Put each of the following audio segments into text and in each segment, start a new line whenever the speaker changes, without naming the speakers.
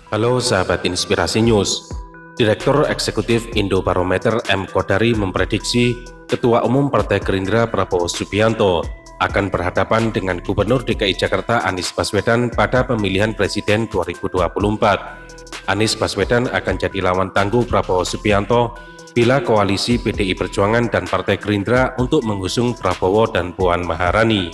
Halo sahabat Inspirasi News. Direktur Eksekutif Indobarometer M. Kodari memprediksi Ketua Umum Partai Gerindra Prabowo Subianto akan berhadapan dengan Gubernur DKI Jakarta Anies Baswedan pada pemilihan Presiden 2024. Anies Baswedan akan jadi lawan tangguh Prabowo Subianto bila koalisi PDI Perjuangan dan Partai Gerindra untuk mengusung Prabowo dan Puan Maharani.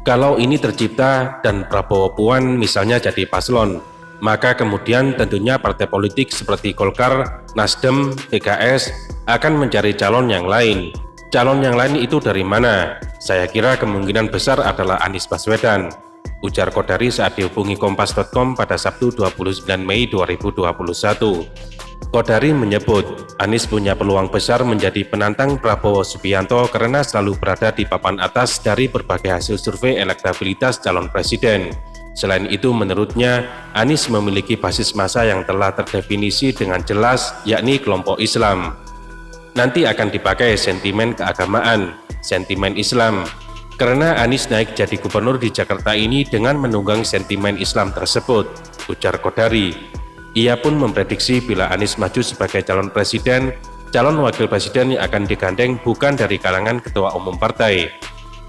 Kalau ini tercipta dan Prabowo Puan misalnya jadi paslon, maka kemudian tentunya partai politik seperti Golkar, Nasdem, PKS akan mencari calon yang lain. Calon yang lain itu dari mana? Saya kira kemungkinan besar adalah Anies Baswedan, ujar Kodari saat dihubungi Kompas.com pada Sabtu 29 Mei 2021. Kodari menyebut Anies punya peluang besar menjadi penantang Prabowo Subianto karena selalu berada di papan atas dari berbagai hasil survei elektabilitas calon presiden. Selain itu, menurutnya, Anies memiliki basis massa yang telah terdefinisi dengan jelas, yakni kelompok Islam. Nanti akan dipakai sentimen keagamaan, sentimen Islam. Karena Anies naik jadi gubernur di Jakarta ini dengan menunggang sentimen Islam tersebut, ujar Kodari. Ia pun memprediksi bila Anies maju sebagai calon presiden, calon wakil presiden yang akan digandeng bukan dari kalangan ketua umum partai.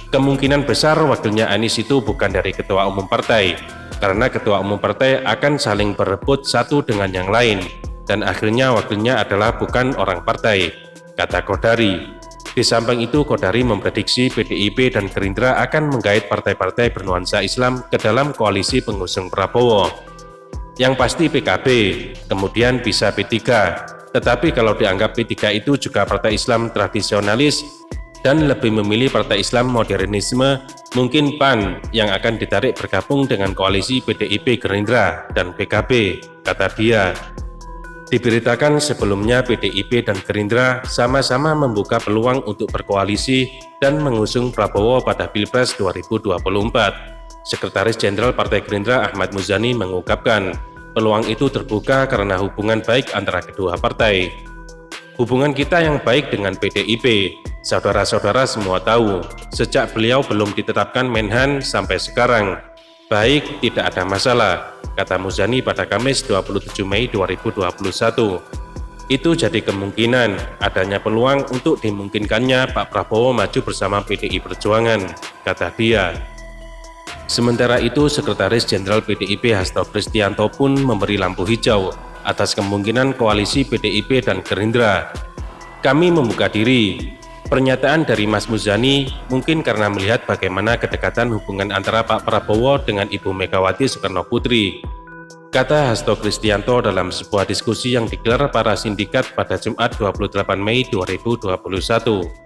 Kemungkinan besar wakilnya Anies itu bukan dari ketua umum partai, karena ketua umum partai akan saling berebut satu dengan yang lain, dan akhirnya wakilnya adalah bukan orang partai, kata Kodari. Di samping itu, Kodari memprediksi PDIP dan Gerindra akan menggait partai-partai bernuansa Islam ke dalam koalisi pengusung Prabowo. Yang pasti PKB, kemudian bisa P3, tetapi kalau dianggap P3 itu juga partai Islam tradisionalis, dan lebih memilih partai Islam modernisme, mungkin PAN yang akan ditarik bergabung dengan koalisi PDIP Gerindra dan PKB, kata dia. Diberitakan sebelumnya PDIP dan Gerindra sama-sama membuka peluang untuk berkoalisi dan mengusung Prabowo pada Pilpres 2024. Sekretaris Jenderal Partai Gerindra Ahmad Muzani mengungkapkan, peluang itu terbuka karena hubungan baik antara kedua partai. Hubungan kita yang baik dengan PDIP, saudara-saudara semua tahu, sejak beliau belum ditetapkan Menhan sampai sekarang. Baik, tidak ada masalah, kata Muzani pada Kamis 27 Mei 2021. Itu jadi kemungkinan adanya peluang untuk dimungkinkannya Pak Prabowo maju bersama PDI Perjuangan, kata dia. Sementara itu, Sekretaris Jenderal PDIP Hasto Kristianto pun memberi lampu hijau atas kemungkinan koalisi PDIP dan Gerindra. Kami membuka diri. Pernyataan dari Mas Muzani mungkin karena melihat bagaimana kedekatan hubungan antara Pak Prabowo dengan Ibu Megawati Soekarno Putri, kata Hasto Kristianto dalam sebuah diskusi yang digelar para sindikat pada Jumat 28 Mei 2021.